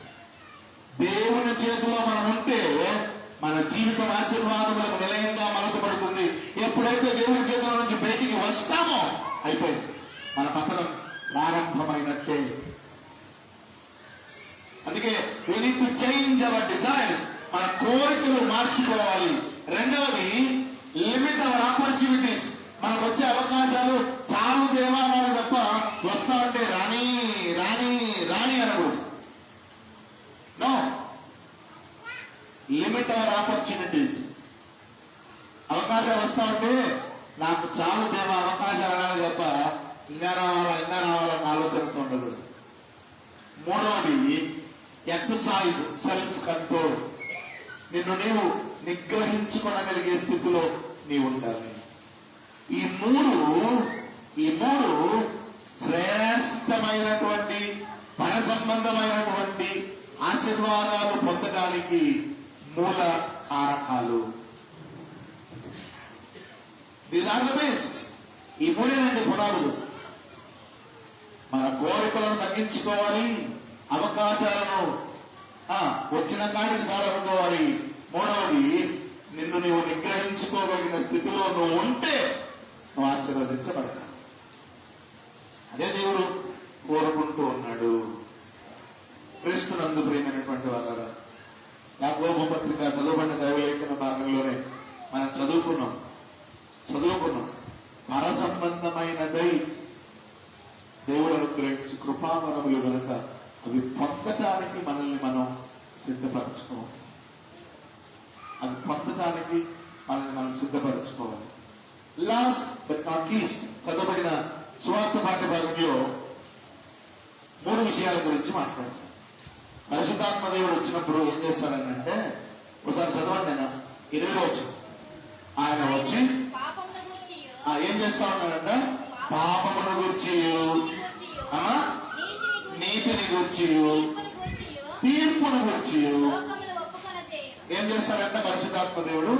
దేవుని చేతిలో మనం ఉంటే మన జీవితం ఆశీర్వాదములకు నిలయంగా మలచబడుతుంది. ఎప్పుడైతే దేవుని చేతిలో నుంచి బయటికి వస్తామో అయిపోయింది, మన పతనం ప్రారంభమైనట్టే. అందుకే we need to change our desires. మన కోరికలు మార్చుకోవాలి. రెండవది, లిమిట్ అవర్ ఆపర్చునిటీస్. మనకు వచ్చే అవకాశాలు చాలు దేవాలని తప్ప వస్తా ఉంటే రాణి రాణి రాణి అనకూడదు. No, limit our opportunities. అవకాశాలు వస్తా ఉంటే నాకు చాలు దేవ అవకాశాలు అనాలి తప్ప ఇంకా రావాలన్న ఆలోచనతో ఉండకూడదు. మూడవది, ఎక్సర్సైజ్ సెల్ఫ్ కంట్రోల్. నిన్ను నీవు నిగ్రహించుకోనగలిగే స్థితిలో నీవు ఉండాలి. ఈ మూడు శ్రేష్టమైనటువంటి పర సంబంధమైనటువంటి ఆశీర్వాదాలు పొందడానికి మూల కారకాలు. దీని బేస్ ఈ మూడేనండి పునాదులు. మన కోరికలను తగ్గించుకోవాలి, అవకాశాలను వచ్చిన కాడికి సాలనుకోవాలి. మూడవది, నిన్ను నీవు నిగ్రహించుకోగలిగిన స్థితిలో నువ్వు ఉంటే నువ్వు ఆశీర్వదించబడతావు. అదే దేవుడు కోరుకుంటూ ఉన్నాడు. క్రీస్తునందు ప్రియమైనటువంటి వాళ్ళారా, యాకోబు పత్రిక చదువుబడిన దైవలేఖన భాగంలోనే మనం చదువుకున్నాం పర సంబంధమైనదై దేవుడు అనుగ్రహించి కృపావరములు కనుక అవి పొందటానికి మనల్ని మనం సిద్ధపరచుకోవాలి. లాస్ట్ బట్ నాట్ లీస్ట్ చదవబడిన సువార్త పాఠ్య భాగంలో 3 విషయాల గురించి మాట్లాడతాం. పరిశుద్ధాత్మ దేవుడు వచ్చినప్పుడు ఏం చేస్తాడనంటే, ఒకసారి చదవండి. నేను 20 వచనం. ఆయన వచ్చి ఏం చేస్తా ఉన్నాడంట? పాపమును గూర్చి, నీతిని గూర్చి, తీర్పును గూర్చి ఏం చేస్తాడంట? పరిశుద్ధాత్మ దేవుడు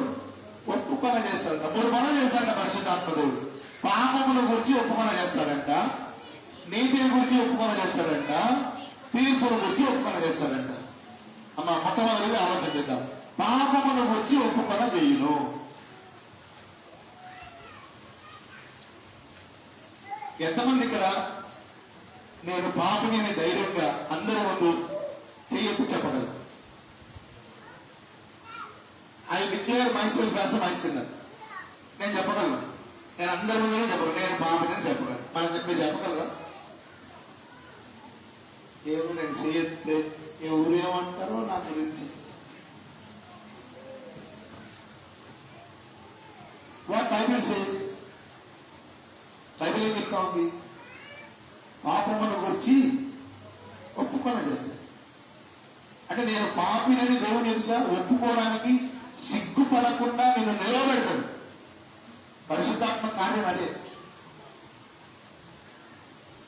ఒప్పుకొన చేస్తాడంట. 3 పనులు చేస్తాడంట పరిశుద్ధాత్మ దేవుడు. పాపమును గురించి ఒప్పుకొన చేస్తాడంట, నీతిని గురించి ఒప్పుకొన చేస్తాడంట, తీర్పును గురించి ఒప్పుకొన చేస్తాడంట. అమ్మ మొట్టమొదటిగా ఆలోచన చేద్దాం. పాపమును గురించి ఒప్పుకొన చేయును. ఎంతమంది ఇక్కడ నేను పాపిని అని ధైర్యంగా అందరి ముందు చేయొద్దు చెప్పగలరు? I declare my self as my sinner. నేను చెప్పగలను, నేను అందరి ముందునే చెప్పగలను, నేను పాపిని అని చెప్పగలను. మీరు చెప్పగలరా? ఏమో నేను చేయొద్దు, ఎవరు ఏమంటారో నా గురించి. వాట్ బైబిల్ సేస్, బైబిల్ ఏం చెప్తా ఉంది? పాపమును గురించి ఒప్పుకోవడం చేస్తాను. అంటే నేను పాపినని దేవుని ఎదుట ఒప్పుకోవడానికి సిగ్గుపడకుండా నేను నిలబెడతాను. పరిశుద్ధాత్మ కార్యం అదే.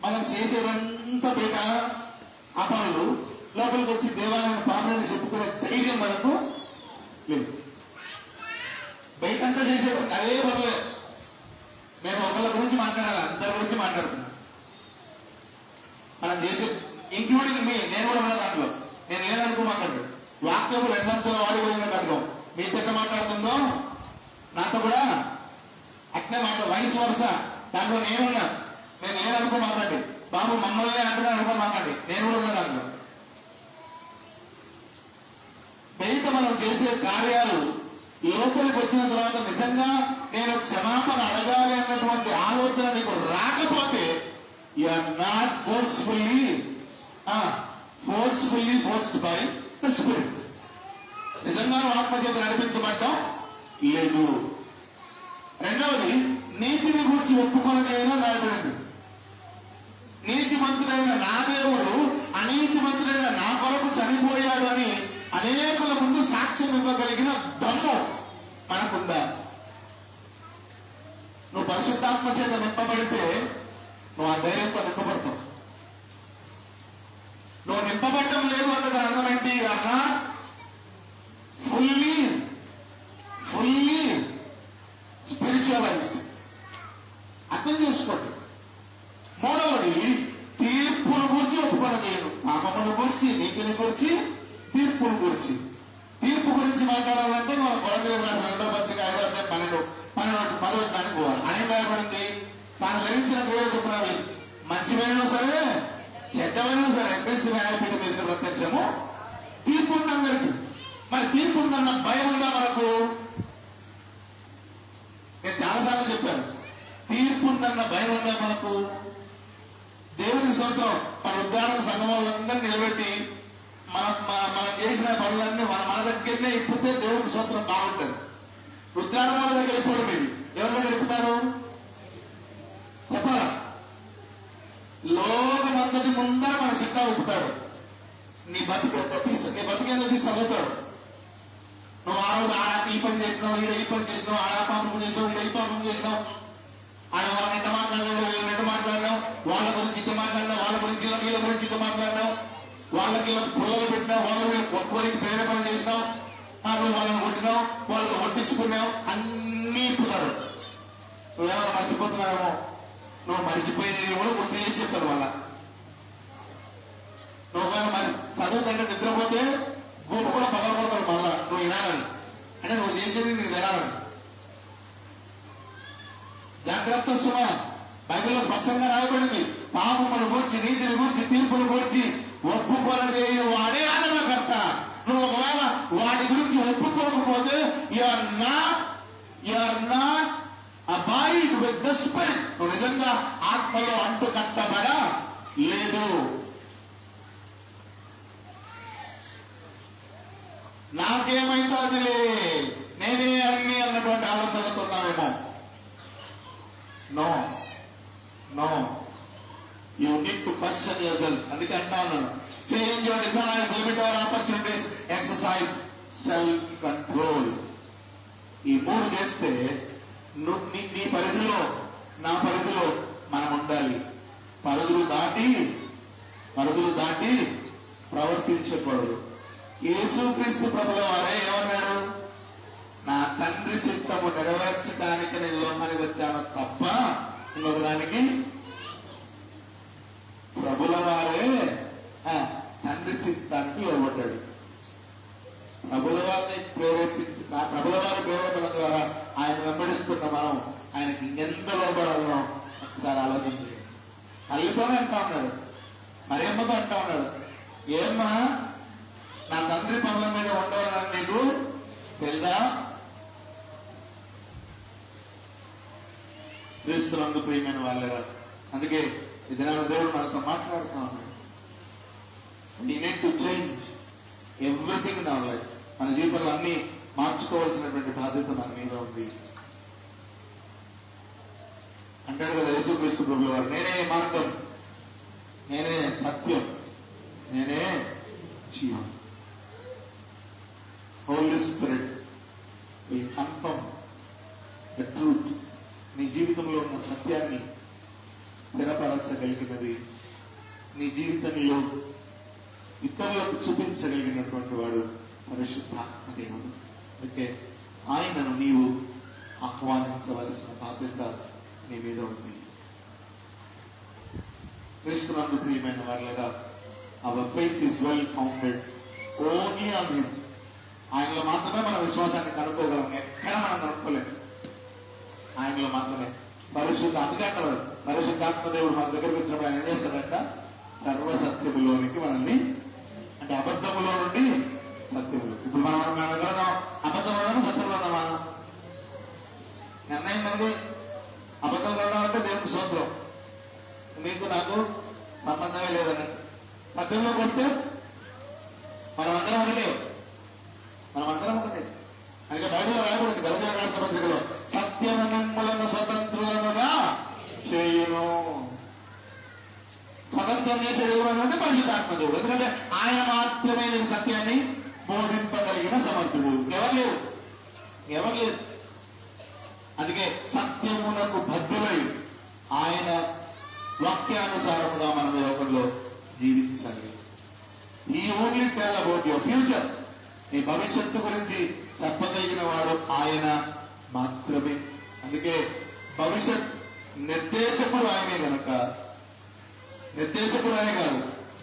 మనం చేసేదంతా బయట ఆ పనులు లోపలికి వచ్చి దేవాలయాన్ని పాపని చెప్పుకునే ధైర్యం మనకు లేదు. బయటంతా చేసేది అదే పనులే. నేను ఒకళ్ళ గురించి మాట్లాడాలి, అందరి గురించి మాట్లాడుతున్నా. మనం చేసే ఇంక్లూడింగ్ మీ, నేను కూడా ఉన్న దాంట్లో. నేను ఏదనుకో మాట్లాడు వాక్యము రెండంచుల వాడి గురించి అడగం. మీతో ఎట్లా మాట్లాడుతుందో నాతో కూడా అట్నే మాట్లాడు. వయసు వరుస దాంట్లో నేనున్నా. నేను ఏదనుకో మాట్లాడి బాబు మమ్మల్ని అంటున్నా అనుకో మాట్లాడి, నేను కూడా ఉన్న దాంట్లో. బయట మనం చేసే కార్యాలు లోపలికి వచ్చిన తర్వాత నిజంగా నేను క్షమాపణ అడగాలి అన్నటువంటి ఆలోచన నీకు రాకపోతే you are not forcefully forced by the spirit. నిజంగా ఆత్మ చేత నడిపించబడ్డం లేదు. రెండవది, నీతిని గురించి ఒప్పుకొనగైనా రాయబడింది. నీతిమంతుడైన నా దేవుడు అనీతిమంతుడైన నా కొరకు చనిపోయాడు అని అనేకుల ముందు సాక్ష్యం ఇవ్వగలిగిన దమ్ము మనకుందా? నువ్వు పరిశుద్ధాత్మ చేత నింపబడితే నువ్వు ఆ ధైర్యంతో నింపబడతావు. నువ్వు నింపబడటం లేదు అంటే దాని అర్థం ఏంటి? అన్నా ఫుల్లీ స్పిరిచువలైజ్డ్. అర్థం చేసుకోండి. మూడవది, తీర్పును గురించి ఒప్పుకోనలేదు. పాపమును గురించి, నీతిని గురించి, తీర్పును గురించి. తీర్పు గురించి మాట్లాడాలంటే మన కొరంథీయులకు రాసిన 2వ పత్రిక 5వ అధ్యాయం 12 వచనానికి పోవాలి. ఆయన భయపడింది తాను గ్రహించిన క్రియలు చెప్పిన మంచివైనా సరే చెడ్డవైనా సరే క్రీస్తు న్యాయపీఠం ఎదుట ప్రత్యక్షము తీర్పు ఉంది అందరికి. మరి తీర్పు ఉందన్న భయం ఉందా మనకు? నేను చాలాసార్లు చెప్పాను, తీర్పు ఉందన్న భయం ఉందా మనకు? దేవుని స్తోత్రం. మన ఉద్దానం సంఘం వాళ్ళందరినీ నిలబెట్టి మనం చేసిన పనులన్నీ మన దగ్గరనే ఇప్పితే దేవుని స్తోత్రం బాగుంటుంది. ఉద్దానం వాళ్ళ దగ్గర ఇప్పడం ఇది ఎవరి దగ్గర ఇప్పుతారు చెప్పాలా? లోకమంతటి ముందర మన చిట్టా ఉప్పుతాడు. నీ బతికేందో తీసి చదువుతాడు. నువ్వు ఆ రోజు ఆడ ఈ పని చేసినావు, ఈడ ఈ పని చేసినావు, ఆడ పాపం చేసినావు, ఈడ ఈ పాపం చేసినావు, ఆడ వాళ్ళని ఎట్ట మాట్లాడినావు, వీళ్ళని ఎట్ట మాట్లాడినావు, వాళ్ళ గురించి ఇట్ట మాట్లాడినావు, వాళ్ళ గురించి వీళ్ళ గురించి ఇట్ట మాట్లాడినావు, వాళ్ళకి పొలలు పెట్టినావు, వాళ్ళ వీళ్ళు కొట్టుకోనికి ప్రేరేపణ చేసినావు, నువ్వు వాళ్ళని కొట్టినావు, వాళ్ళతో కొట్టించుకున్నావు, అన్నీ ఇప్పుతాడు. నువ్వేమైనా మర్చిపోతున్నావేమో. నువ్వు మర్చిపోయేది కూడా గుర్తు చేసి చెప్తాడు వాళ్ళ. నువ్వు మరి చదువుతుంటే నిద్రపోతే గూపు కూడా పగలబడతాడు మళ్ళా నువ్వు వినాలని. అంటే నువ్వు చేసేది నీకు తెరాలని. జాగ్రత్త సుమ. బైబిల్లో స్పష్టంగా రాయబడింది, పాపమును గురించి, నీతిని గురించి, తీర్పును గురించి ఒప్పుకొనజేయు వాడే ఆదరణకర్త. నువ్వు ఒకవేళ వాటి గురించి ఒప్పుకోకపోతే you are not abide with the spirit. నువ్వు నిజంగా ఆత్మలో అంటు కట్టబడ లేదు. నాకేమైతుందిలే, నేనే అన్ని అన్నటువంటి ఆలోచనలతో ఉన్నావేమో. No you need to question your self. అందుకే అంటా ఉన్నాను, change your desires, limit your opportunities, exercise self control. ఈ 3 చేస్తే నీ పరిధిలో, నా పరిధిలో మనం ఉండాలి. పరిధులు దాటి ప్రవర్తించకూడదు. యేసుక్రీస్తు ప్రభుల వారే ఏమన్నాడు? నా తండ్రి చిత్తము నెరవేర్చడానికి నేను లోకానికి వచ్చాను తప్ప ఇంకొక దానికి. ప్రభుల వారే తండ్రి చిత్తానికి లోబడ్డాడు. ప్రభుల వారి ప్రేరేపణ ద్వారా ఆయన వెంబడిస్తున్న మనం ఆయనకి ఇంకెంత లోబడాలనో ఒకసారి ఆలోచించండి. తల్లితోనే అంటా ఉన్నాడు, మరియమ్మతో అంటా ఉన్నాడు, ఏమ్మా నా తండ్రి పనుల మీద ఉండవాలని నీకు తెలుదా? క్రీస్తునందు ప్రియమైన వాళ్ళరా, అందుకే ఇదినాడు దేవుడు మనతో మాట్లాడుతూ ఉన్నాడు. We need to change everything in our life. మన జీవితంలో అన్ని మార్చుకోవాల్సినటువంటి బాధ్యత మన మీద ఉంది. అంటాడు కదా యేసుక్రీస్తు ప్రభువు వారు, నేనే మార్గం, నేనే సత్యం, నేనే జీవం. Holy spirit will confirm the truth. నీ జీవితంలో ఉన్న సత్యాన్ని స్థిరపరచగలిగినది, నీ జీవితంలో ఇతరులకు చూపించగలిగినటువంటి వాడు పరిశుద్ధాత్మ దేవుడు. అందుకే ఆయనను నీవు ఆహ్వానించవలసిన బాధ్యత నీ మీద ఉంది. క్రీస్తునందు ప్రియమైన వాళ్ళగా, our faith is well founded only on him. ఆయనలో మాత్రమే మన విశ్వాసాన్ని కనుక్కోగలం, ఎక్కడ మనం కనుక్కోలేము. ఆయనలో మాత్రమే అందుకే అంటారు పరిశుద్ధాత్మ దేవుడు మన దగ్గరికి వచ్చినప్పుడు ఆయన ఏం చేస్తాడంట, సర్వసత్యములోనికి మనల్ని, అంటే అబద్ధములో నుండి సత్యములు. ఇప్పుడు మనం ఎక్కడున్నాం? అబద్ధంలో ఉన్నామా, సత్యంలో ఉన్నామా? నిర్ణయం మనది. అబద్ధంలో ఉన్నామంటే దేవునికి స్తోత్రం, మీకు నాకు సంబంధమే లేదన్నట్టు. సత్యంలోకి వస్తే మనం అందరం ఒకటే, అందుకే బైబిల్లో రాయబడింది గలతీయులకు రాసిన పత్రికలో, సత్యము మిమ్ములను స్వతంత్రులనుగా చేయును. స్వతంత్రం చేసే దేవుడు అంటే పరిశుద్ధాత్మ దేవుడు. ఎందుకంటే ఆయన మాత్రమే సత్యాన్ని బోధింపగలిగిన సమర్థుడు. ఎవరు లేరు. అందుకే సత్యమునకు బద్ధులై ఆయన వాక్యానుసారముగా మనం లోకంలో జీవించాలి. ఈ only tell about your future. నీ భవిష్యత్తు గురించి చెప్పగలిగిన వాడు ఆయన మాత్రమే. అందుకే భవిష్యత్ నిర్దేశకుడు ఆయనే గనక, నిర్దేశకుడు ఆయనే కాదు,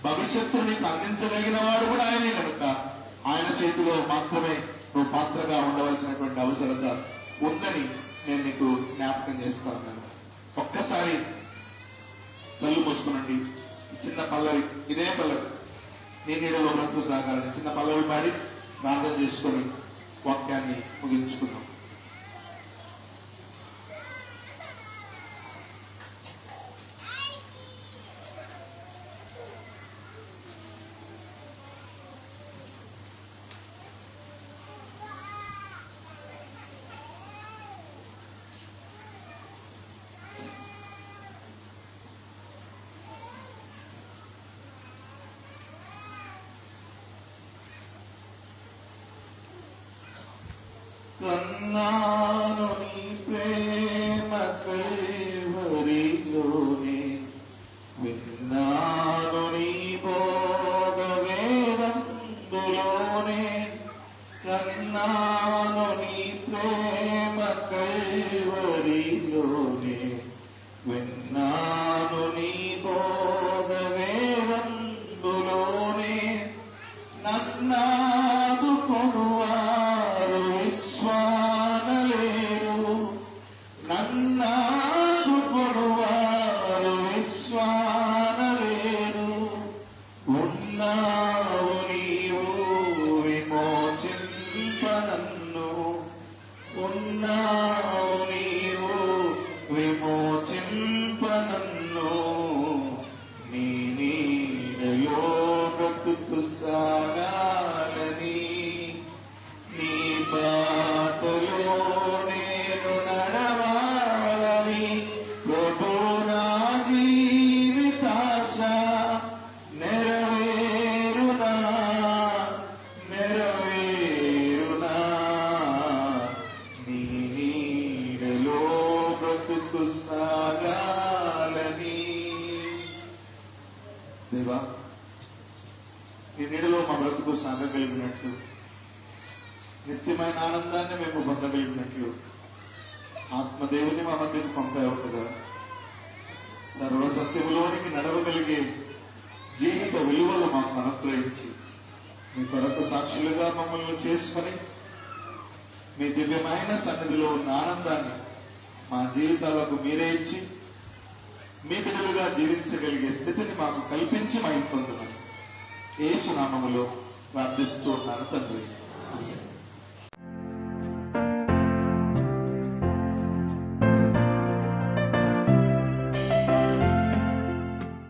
భవిష్యత్తును నీకు అందించగలిగిన వాడు కూడా ఆయనే కనుక ఆయన చేతిలో మాత్రమే నువ్వు పాత్రగా ఉండవలసినటువంటి అవసరత ఉందని నేను నీకు జ్ఞాపకం చేస్తా ఉన్నాను. ఒక్కసారి కళ్ళు మూసుకునండి. చిన్న పల్లవి, ఇదే పల్లవి, నీ నీడలో బ్రతుకు సాగాలని చిన్న పల్లవి పాడి ప్రార్థన చేసుకొని వాక్యాన్ని ముగించుకుందాం. కన్నాను నీ ప్రేమ కల్వరిలోనే, విన్నాను నీ బోధ వేదంబులోనే. కన్నాను నీ ప్రేమ కల్వరిలోనే, విన్నాను నీ బోధ వేదంబులోనే. నన్నాదు కొనువారు విశ్వానలేరు, నన్నాదు కొనువారు విశ్వానలేరు. ఉన్నావు నీవు విమోచింపనన్ను, ఉన్నావు నీవు విమోచింపనన్ను. నీ నీడలో బ్రతుకు సాగాలని, నీ బాటలో నేను నడవాలని. ప్రభు నా జీవితాశ నెరవేరునా, నెరవేరునా. నీ నీడలో బ్రతుకు సాగాలని. దేవా, నీ నీడలో మా బ్రతుకు సాగగలిగినట్లు, నిత్యమైన ఆనందాన్ని మేము పొందగలిగినట్లు ఆత్మదేవుని మా మధ్యకు పంపావు కదా. సర్వసత్యములోనికి నడవగలిగే జీవిత విలువలు మాకు అనుగ్రహించి మీ కొరకు సాక్షులుగా మమ్మల్ని చేసుకొని మీ దివ్యమైన సన్నిధిలో ఉన్న ఆనందాన్ని మా జీవితాలకు మీరే ఇచ్చి మీ బిడ్డలుగా జీవించగలిగే స్థితిని మాకు కల్పించి మహిమ పొందమని యేసు నామములో ప్రార్థిస్తూ ఉన్నాను తండ్రి.